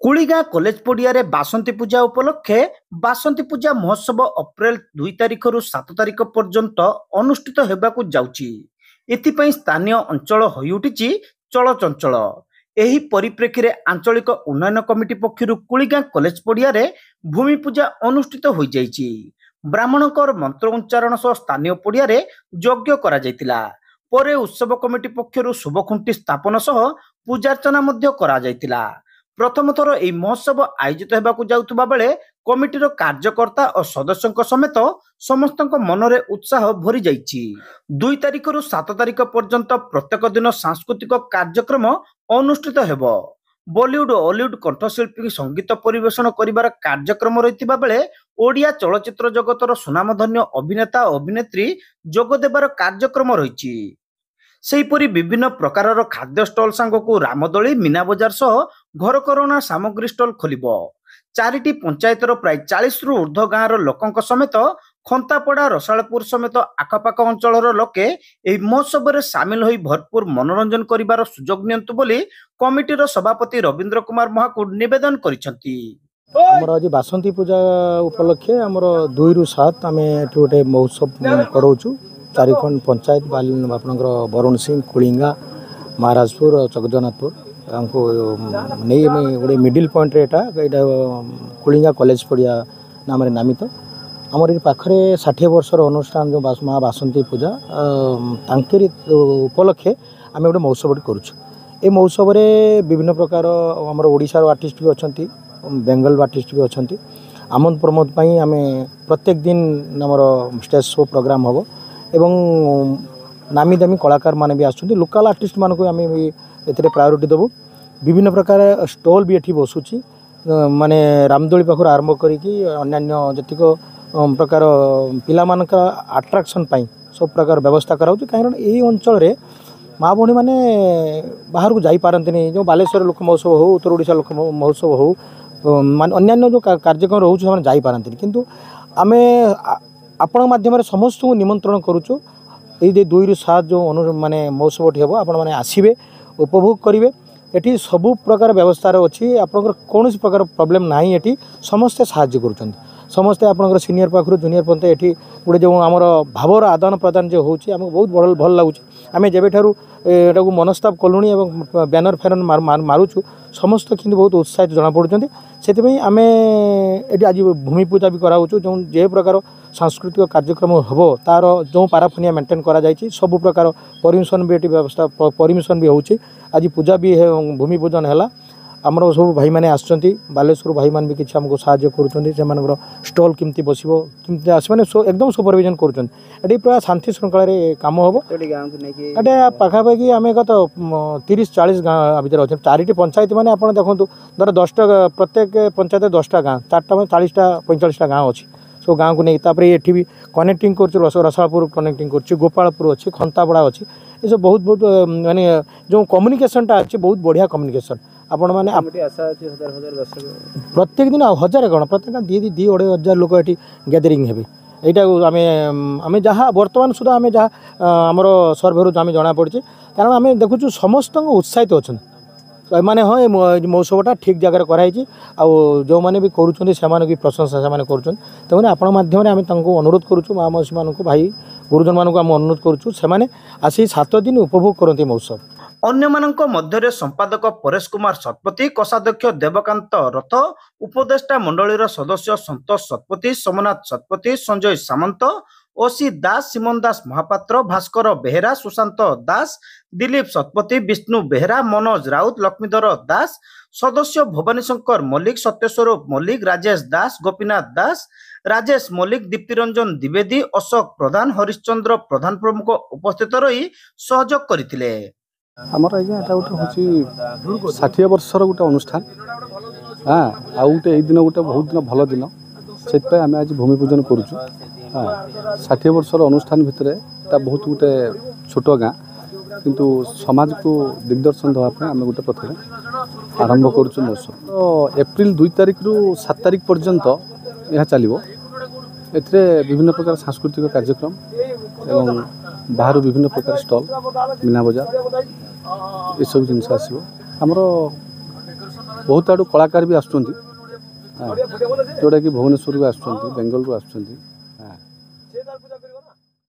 Kuligaon college ପଡ଼ିଆରେ ବାସନ୍ତୀ ପୂଜା ଉପଲକ୍ଷେ ବାସନ୍ତୀ ପୂଜା ମହୋତ୍ସବ ଅପ୍ରେଲ 2 ତାରିଖରୁ 7 ତାରିଖ ପର୍ଯ୍ୟନ୍ତ ଅନୁଷ୍ଠିତ ହେବାକୁ ଯାଉଛି। ଏଥିପାଇଁ ସ୍ଥାନୀୟ ଅଞ୍ଚଳ ହୋଇଉଠିଛି ଚଳଚଞ୍ଚଳ। ଏହି ପରିପ୍ରେକ୍ଷୀରେ ଆଞ୍ଚଳିକ ଉନ୍ନୟନ କମିଟି ପକ୍ଷରୁ କୁଳିଗାଁ କଲେଜ ପଡ଼ିଆରେ ଭୂମି ପୂଜା ଅନୁଷ୍ଠିତ ହୋଇଯାଇଛି। ବ୍ରାହ୍ମଣଙ୍କର ମନ୍ତ୍ର ଉଚ୍ଚାରଣ ସହ ସ୍ଥାନୀୟ ପଡ଼ିଆରେ ଯଜ୍ଞ କରାଯାଇଥିଲା। ପରେ ଉତ୍ସବ କମିଟି ପକ୍ଷରୁ ଶୁଭଖୁଣ୍ଟି ସ୍ଥାପନ ସହ ପୂଜାର୍ଚ୍ଚନା ମଧ୍ୟ କରାଯାଇଥିଲା। ପ୍ରଥମ ଥର ଏହି ମହୋତ୍ସବ ଆୟୋଜିତ ହେବାକୁ ଯାଉଥିବା ବେଳେ କମିଟିର କାର୍ଯ୍ୟକର୍ତ୍ତା ଓ ସଦସ୍ୟଙ୍କ ସମେତ ସମସ୍ତଙ୍କ ମନରେ ଉତ୍ସାହ ଭରି ଯାଇଛି। 2 ତାରିଖରୁ 7 ତାରିଖ ପର୍ଯ୍ୟନ୍ତ ପ୍ରତ୍ୟେକ ଦିନ ସାଂସ୍କୃତିକ କାର୍ଯ୍ୟକ୍ରମ ଅନୁଷ୍ଠିତ ହେବ। ବଲିଉଡ ଓ ହଲିଉଡ କଣ୍ଠଶିଳ୍ପୀ ସଙ୍ଗୀତ ପରିବେଷଣ କରିବାର କାର୍ଯ୍ୟକ୍ରମ ରହିଥିବା ବେଳେ ଓଡ଼ିଆ ଚଳଚ୍ଚିତ୍ର ଜଗତର ସୁନାମଧନ୍ୟ ଅଭିନେତା ଓ ଅଭିନେତ୍ରୀ ଯୋଗ ଦେବାର କାର୍ଯ୍ୟକ୍ରମ ରହିଛି। ସେହିପରି ବିଭିନ୍ନ ପ୍ରକାରର ଖାଦ୍ୟ ଷ୍ଟଲ ସାଙ୍ଗକୁ ରାମଦୋଳି, ମୀନା ବଜାର ସହ ଘରକରଣା ସାମଗ୍ରୀ ଷ୍ଟଲ ଖୋଲିବ। 4ଟି ପଞ୍ଚାୟତର ପ୍ରାୟ 40ରୁ ଉର୍ଦ୍ଧ୍ୱ ଗାଁର ଲୋକଙ୍କ ସମେତ ଖନ୍ତାପଡ଼ା, ରସାଳପୁର ସମେତ ଆଖପାଖ ଅଞ୍ଚଳର ଲୋକେ ଏହି ମହୋତ୍ସବରେ ସାମିଲ ହୋଇ ଭରପୁର ମନୋରଞ୍ଜନ କରିବାର ସୁଯୋଗ ନିଅନ୍ତୁ ବୋଲି କମିଟିର ସଭାପତି ରବୀନ୍ଦ୍ର କୁମାର ମହାକୁଡ଼ ନିବେଦନ କରିଛନ୍ତି। ଆମର ଆଜି ବାସନ୍ତୀ ପୂଜା ଉପଲକ୍ଷେ ଆମର 2ରୁ 7 ଆମେ ଏଠି ଗୋଟେ ମହୋତ୍ସବ କରାଉଛୁ। 4ଖଣ୍ଡ ପଞ୍ଚାୟତ ଆପଣଙ୍କର ବରୁଣ ସିଂ, କୁଳିଙ୍ଗା, ମହାରାଜପୁର ଆଉ ଜଗନ୍ନାଥପୁର ଆମକୁ ନେଇ ଆମେ ଗୋଟେ ମିଡ଼ିଲ ପଏଣ୍ଟରେ ଏଇଟା କୁଳିଙ୍ଗା କଲେଜ ପଡ଼ିଆ ନାମରେ ନାମିତ। ଆମର ଏଇ ପାଖରେ 60 ବର୍ଷର ଅନୁଷ୍ଠାନ ଯେଉଁ ମା ବାସନ୍ତୀ ପୂଜା ତାଙ୍କରି ଉପଲକ୍ଷେ ଆମେ ଗୋଟେ ମହୋତ୍ସବଟି କରୁଛୁ। ଏ ମହୋତ୍ସବରେ ବିଭିନ୍ନ ପ୍ରକାର ଆମର ଓଡ଼ିଶାର ଆର୍ଟିଷ୍ଟ ବି ଅଛନ୍ତି, ବେଙ୍ଗଲ ଆର୍ଟିଷ୍ଟ ବି ଅଛନ୍ତି। ଆମୋଦ ପ୍ରମୋଦ ପାଇଁ ଆମେ ପ୍ରତ୍ୟେକ ଦିନ ଆମର ଷ୍ଟେଜ୍ ଶୋ ପ୍ରୋଗ୍ରାମ ହେବ ଏବଂ ନାମୀ ଦାମୀ କଳାକାରମାନେ ବି ଆସୁଛନ୍ତି। ଲୋକାଲ ଆର୍ଟିଷ୍ଟମାନଙ୍କୁ ଆମେ ବି ଏଥିରେ ପ୍ରାୟୋରିଟି ଦେବୁ। ବିଭିନ୍ନ ପ୍ରକାର ଷ୍ଟଲ୍ ବି ଏଠି ବସୁଛି, ମାନେ ରାମଦୋଳି ପାଖରୁ ଆରମ୍ଭ କରିକି ଅନ୍ୟାନ୍ୟ ଯେତିକ ପ୍ରକାର ପିଲାମାନଙ୍କ ଆଟ୍ରାକ୍ସନ୍ ପାଇଁ ସବୁ ପ୍ରକାର ବ୍ୟବସ୍ଥା କରାହେଉଛି। କାରଣ ଏହି ଅଞ୍ଚଳରେ ମା ଭଉଣୀମାନେ ବାହାରକୁ ଯାଇପାରନ୍ତିନି। ଯେଉଁ ବାଲେଶ୍ୱର ଲୋକ ମହୋତ୍ସବ ହେଉ, ଉତ୍ତର ଓଡ଼ିଶା ଲୋକ ମହୋତ୍ସବ ହେଉ, ମାନେ ଅନ୍ୟାନ୍ୟ ଯେଉଁ କାର୍ଯ୍ୟକ୍ରମ ରହୁଛି ସେମାନେ ଯାଇପାରନ୍ତିନି। କିନ୍ତୁ ଆମେ ଆପଣଙ୍କ ମାଧ୍ୟମରେ ସମସ୍ତଙ୍କୁ ନିମନ୍ତ୍ରଣ କରୁଛୁ। ଏଇ 2ରୁ 7 ଯେଉଁ ମାନେ ମହୋତ୍ସବଟି ହେବ, ଆପଣମାନେ ଆସିବେ, ଉପଭୋଗ କରିବେ। ଏଠି ସବୁ ପ୍ରକାର ବ୍ୟବସ୍ଥାରେ ଅଛି, ଆପଣଙ୍କର କୌଣସି ପ୍ରକାର ପ୍ରୋବ୍ଲେମ୍ ନାହିଁ। ଏଠି ସମସ୍ତେ ସାହାଯ୍ୟ କରୁଛନ୍ତି। ସମସ୍ତେ ଆପଣଙ୍କର ସିନିୟର ପାଖରୁ ଜୁନିୟର ପର୍ଯ୍ୟନ୍ତ ଏଠି ଗୋଟେ ଯେଉଁ ଆମର ଭାବର ଆଦାନ ପ୍ରଦାନ ଯେଉଁ ହେଉଛି ଆମକୁ ବହୁତ ଭଲ ଲାଗୁଛି। ଆମେ ଯେବେଠାରୁ ଏଟାକୁ ମନସ୍ତାପ କଲୁଣି ଏବଂ ବ୍ୟାନର ଫ୍ୟାନର ମାରୁଛୁ, ସମସ୍ତେ କିନ୍ତୁ ବହୁତ ଉତ୍ସାହିତ ଜଣାପଡ଼ୁଛନ୍ତି। ସେଥିପାଇଁ ଆମେ ଏଠି ଆଜି ଭୂମି ପୂଜା ବି କରାହେଉଛୁ। ଯେ ପ୍ରକାର ସାଂସ୍କୃତିକ କାର୍ଯ୍ୟକ୍ରମ ହେବ ତା'ର ଯେଉଁ ପାରାଫିନିଆ ମେଣ୍ଟେନ୍ କରାଯାଇଛି, ସବୁ ପ୍ରକାର ପରମିଶନ୍ ବି ଏଠି ବ୍ୟବସ୍ଥା ପରମିଶନ୍ ବି ହେଉଛି। ଆଜି ପୂଜା ବି ଭୂମି ପୂଜନ ହେଲା। ଆମର ସବୁ ଭାଇମାନେ ଆସିଛନ୍ତି, ବାଲେଶ୍ୱର ଭାଇମାନେ ବି କିଛି ଆମକୁ ସାହାଯ୍ୟ କରୁଛନ୍ତି। ସେମାନଙ୍କର ଷ୍ଟଲ୍ କେମିତି ବସିବ, କେମିତି ସେମାନେ ଏକଦମ ସୁପରଭିଜନ କରୁଛନ୍ତି। ଏଠି ପୁରା ଶାନ୍ତି ଶୃଙ୍ଖଳାରେ କାମ ହେବ। ଏଟା ପାଖାପାଖି ଆମେ ଗତ 30-40 ଗାଁ ଭିତରେ ଅଛନ୍ତି। 4ଟି ପଞ୍ଚାୟତ ମାନେ ଆପଣ ଦେଖନ୍ତୁ, ଧର 10ଟା ପ୍ରତ୍ୟେକ ପଞ୍ଚାୟତରେ 10ଟା ଗାଁ, 4ଟା ମାନେ 40ଟା-45ଟା ଗାଁ ଅଛି। ସବୁ ଗାଁକୁ ନେଇକି ତାପରେ ଏଠି ବି କନେକ୍ଟିଂ କରୁଛୁ, ରସାଳପୁର କନେକ୍ଟିଂ କରୁଛି, ଗୋପାଳପୁର ଅଛି, ଖନ୍ତାପଡ଼ା ଅଛି। ଏସବୁ ବହୁତ ମାନେ ଯେଉଁ କମ୍ୟୁନିକେସନଟା ଅଛି ବହୁତ ବଢ଼ିଆ କମ୍ୟୁନିକେସନ। ଆପଣମାନେ ପ୍ରତ୍ୟେକ ଦିନ ହଜାରେ କ'ଣ ପ୍ରତ୍ୟେକ 2,000-2,500 ଲୋକ ଏଠି ଗ୍ୟାଦରିଂ ହେବେ। ଏଇଟାକୁ ଆମେ ଯାହା ବର୍ତ୍ତମାନ ସୁଦ୍ଧା ଆମେ ଯାହା ଆମର ସର୍ଭେରୁ ଆମେ ଜଣାପଡ଼ିଛି। କାରଣ ଆମେ ଦେଖୁଛୁ ସମସ୍ତଙ୍କ ଉତ୍ସାହିତ ଅଛନ୍ତି। ମାନେ ହଁ ଏ ମହୋତ୍ସବଟା ଠିକ୍ ଜାଗାରେ କରାହେଇଛି। ଆଉ ଯେଉଁମାନେ ବି କରୁଛନ୍ତି ସେମାନେ ବି ପ୍ରଶଂସା ସେମାନେ କରୁଛନ୍ତି। ତେଣୁ ଆପଣଙ୍କ ମାଧ୍ୟମରେ ଆମେ ତାଙ୍କୁ ଅନୁରୋଧ କରୁଛୁ, ମା ମାଉସୀମାନଙ୍କୁ, ଭାଇ ଗୁରୁଜନମାନଙ୍କୁ ଆମେ ଅନୁରୋଧ କରୁଛୁ, ସେମାନେ ଆସି 7 ଦିନ ଉପଭୋଗ କରନ୍ତି ମହୋତ୍ସବ। ଅନ୍ୟମାନଙ୍କ ମଧ୍ୟରେ ସମ୍ପାଦକ ପରେଶ କୁମାର ଶତପଥୀ, କୋଷାଧ୍ୟକ୍ଷ ଦେବକାନ୍ତ ରଥ, ଉପଦେଷ୍ଟା ମଣ୍ଡଳୀର ସଦସ୍ୟ ସନ୍ତୋଷ ଶତପଥୀ, ସୋମନାଥ ଶତପଥୀ, ସଞ୍ଜୟ ସାମନ୍ତ, ଓସି ଦାସ, ସିମନ ଦାସ ମହାପାତ୍ର, ଭାସ୍କର ବେହେରା, ସୁଶାନ୍ତ ଦାସ, ଦିଲ୍ଲୀପ ଶତପଥୀ, ବିଷ୍ଣୁ ବେହେରା, ମନୋଜ ରାଉତ, ଲକ୍ଷ୍ମୀଧର ଦାସ, ସଦସ୍ୟ ଭବାନୀ ଶଙ୍କର ମଲ୍ଲିକ, ସତ୍ୟସ୍ୱର ମଲ୍ଲିକ, ରାଜେଶ ଦାସ, ଗୋପୀନାଥ ଦାସ, ରାଜେଶ ମଲ୍ଲିକ, ଦୀପ୍ତିରଞ୍ଜନ ଦ୍ୱିବେଦୀ, ଅଶୋକ ପ୍ରଧାନ, ହରିଶ୍ଚନ୍ଦ୍ର ପ୍ରଧାନ ପ୍ରମୁଖ ଉପସ୍ଥିତ ରହି ସହଯୋଗ କରିଥିଲେ। ଆମର ଆଜ୍ଞା ଏଇଟା ଗୋଟେ ହେଉଛି 60 ବର୍ଷର ଗୋଟେ ଅନୁଷ୍ଠାନ। ଆଉ ଗୋଟେ ଏଇ ଦିନ ଗୋଟେ ବହୁତ ଭଲ ଦିନ, ସେଥିପାଇଁ ଆମେ ଆଜି ଭୂମି ପୂଜନ କରୁଛୁ। 60 ବର୍ଷର ଅନୁଷ୍ଠାନ ଭିତରେ ଏଇଟା ବହୁତ ଗୋଟେ ଛୋଟ ଗାଁ, କିନ୍ତୁ ସମାଜକୁ ଦିଗ୍ଦର୍ଶନ ଦେବା ପାଇଁ ଆମେ ଗୋଟେ ପ୍ରଥମେ ଆରମ୍ଭ କରୁଛୁ ମହୋତ୍ସବ। ଏପ୍ରିଲ 2 ତାରିଖରୁ 7 ତାରିଖ ପର୍ଯ୍ୟନ୍ତ ଏହା ଚାଲିବ। ଏଥିରେ ବିଭିନ୍ନ ପ୍ରକାର ସାଂସ୍କୃତିକ କାର୍ଯ୍ୟକ୍ରମ ଏବଂ ବାହାରୁ ବିଭିନ୍ନ ପ୍ରକାର ଷ୍ଟଲ୍, ମୀନା ବଜାର ଏସବୁ ଜିନିଷ ଆସିବ। ଆମର ବହୁତ ଆଡ଼ୁ କଳାକାର ବି ଆସୁଛନ୍ତି ଯେଉଁଟାକି ଭୁବନେଶ୍ୱରରୁ ଆସୁଛନ୍ତି ବେଙ୍ଗଲରୁ ଆସୁଛନ୍ତି।